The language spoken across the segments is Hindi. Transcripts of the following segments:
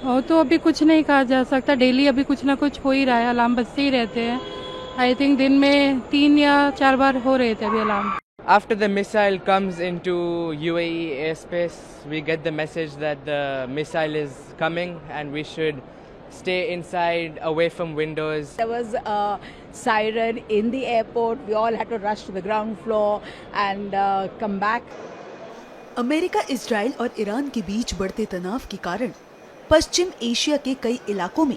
और तो अभी कुछ नहीं कहा जा सकता, डेली अभी कुछ ना कुछ हो ही रहा है, अलार्म बजते ही रहते हैं। आई थिंक दिन में 3 या 4 बार हो रहे थे अभी alarm. After the missile comes into UAE airspace, we get the message that the missile is coming and we should stay inside, away from windows. There was a siren in the airport. We all had to rush to the ground floor and come back. America, Israel और ईरान के बीच बढ़ते तनाव के कारण पश्चिम एशिया के कई इलाकों में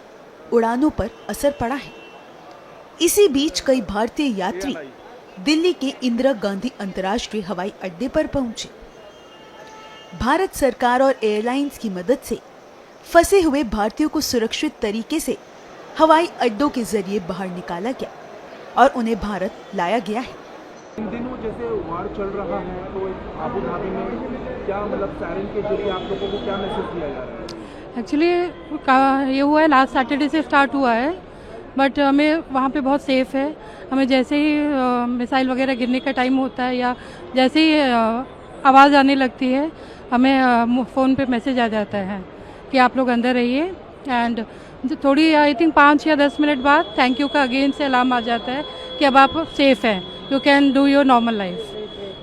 उड़ानों पर असर पड़ा है। इसी बीच कई भारतीय यात्री दिल्ली के इंदिरा गांधी अंतर्राष्ट्रीय हवाई अड्डे पर पहुंचे। भारत सरकार और एयरलाइंस की मदद से फंसे हुए भारतीयों को सुरक्षित तरीके से हवाई अड्डों के जरिए बाहर निकाला गया और उन्हें भारत लाया गया है। इन दिनों जैसे वार चल रहा है तो आबू धाबी में क्या मतलब सायरन के जरिए आप लोगों को क्या मैसेज दिया जा रहा है? एक्चुअली ये हुआ है, लास्ट सैटरडे से स्टार्ट हुआ है, बट हमें वहाँ पे बहुत सेफ़ है। हमें जैसे ही मिसाइल वगैरह गिरने का टाइम होता है या जैसे ही आवाज़ आने लगती है, हमें फ़ोन पे मैसेज आ जाता है कि आप लोग अंदर रहिए। एंड थोड़ी आई थिंक 5 या 10 मिनट बाद थैंक यू का अगेन से अलार्म आ जाता है कि अब आप सेफ़ हैं, you can do your normal life.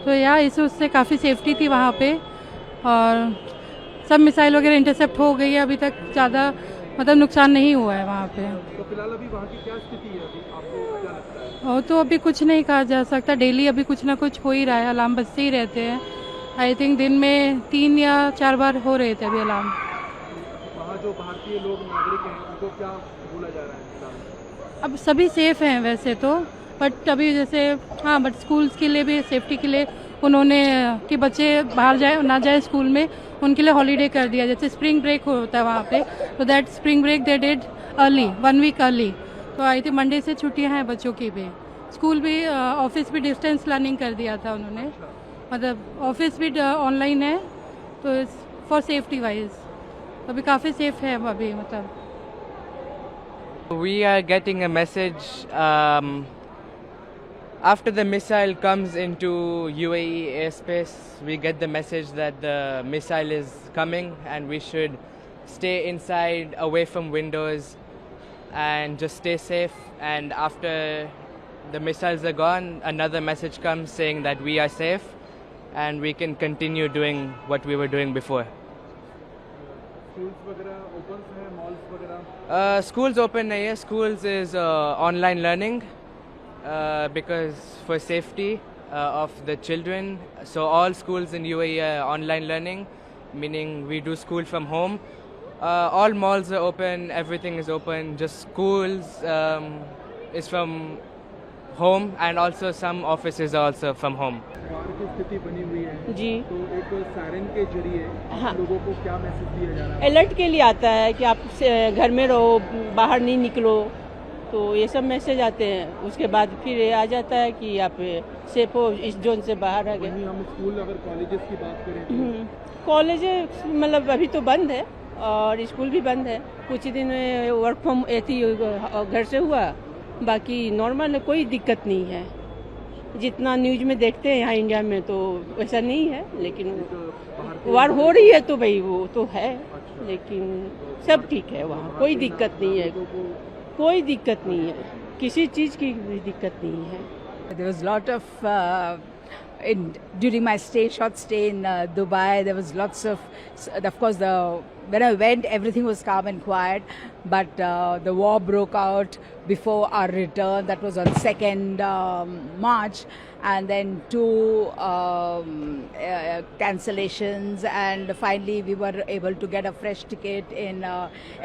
तो या उससे काफ़ी सेफ्टी थी वहाँ पे और सब मिसाइल वगैरह इंटरसेप्ट हो गई है। अभी तक ज़्यादा मतलब नुकसान नहीं हुआ है वहाँ पे। तो फिलहाल अभी वहाँ की क्या स्थिति है, अभी आपको क्या लगता है? और तो अभी कुछ नहीं कहा जा सकता, डेली अभी कुछ ना कुछ हो ही रहा है, अलार्म बजते ही रहते हैं। आई थिंक दिन में 3 या 4 बार हो रहे थे अभी अलार्म। वहाँ जो भारतीय लोग नागरिक हैं उनको क्या बोला जा रहा है फिलहाल? अब सभी सेफ़ हैं वैसे तो, बट अभी जैसे हाँ, बट स्कूल्स के लिए भी सेफ्टी के लिए उन्होंने कि बच्चे बाहर जाए ना जाए स्कूल में, उनके लिए हॉलीडे कर दिया। जैसे स्प्रिंग ब्रेक होता है वहाँ पे, तो that spring break they did early, 1 week early. तो आई थिंक मंडे से छुट्टियाँ हैं बच्चों की भी। स्कूल भी, ऑफिस भी डिस्टेंस लर्निंग कर दिया था उन्होंने, मतलब ऑफिस भी ऑनलाइन है, तो फॉर सेफ्टी वाइज अभी काफ़ी सेफ है अभी मतलब। We are getting a message after the missile comes into UAE airspace. We get the message that the missile is coming and we should stay inside, away from windows, and just stay safe. And after the missiles are gone, another message comes saying that we are safe and we can continue doing what we were doing before. Schools वगैरह ओपन हैं, मॉल्स वगैरह? Schools open nahi hai. Schools is online learning because for safety of the children. So all schools in UAE are online learning, meaning we do school from home. All malls are open, everything is open. Just schools is from home and also some offices are also from home. वार की स्थिति बनी हुई है जी, तो एक सायरन के जरिए हाँ। लोगों को क्या मैसेज दिया जा रहा है? अलर्ट के लिए आता है कि आप घर में रहो, बाहर नहीं निकलो, तो ये सब मैसेज आते हैं। उसके बाद फिर ये आ जाता है कि आप सेफ हो, इस जोन से बाहर आ गए। वहीं हम स्कूल अगर कॉलेजेस की बात करें तो कॉलेज मतलब अभी तो बंद है और स्कूल भी बंद है। कुछ ही दिन वर्क फ्रॉम एथी घर से हुआ, बाकी नॉर्मल है, कोई दिक्कत नहीं है। जितना न्यूज में देखते हैं यहाँ इंडिया में तो वैसा नहीं है, लेकिन वार हो रही है तो भाई वो तो है, लेकिन सब ठीक है, वहाँ कोई दिक्कत नहीं है, कोई दिक्कत नहीं है, किसी चीज़ की भी दिक्कत नहीं है। There was a lot of during my short stay in Dubai, there was lots of course, when I went, everything was calm and quiet, but the war broke out before our return. That was on 2nd March, and then 2 cancellations, and finally we were able to get a fresh ticket in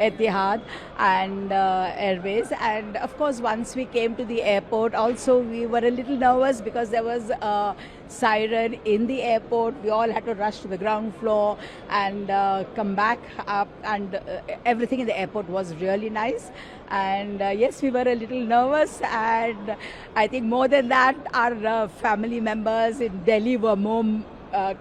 Etihad and Airways. And of course, once we came to the airport, also we were a little nervous because there was a siren in the airport. We all had to rush to the ground floor and come back up, and everything in the airport was really nice. And yes, we were a little nervous, and I think more than that, our family members in Delhi were more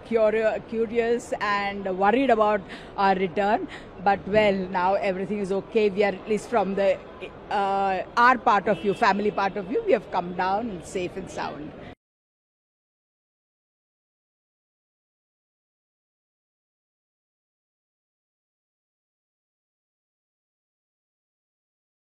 curious and worried about our return. But well, now everything is okay. We are, at least from the our part of view, family part of view, we have come down safe and sound.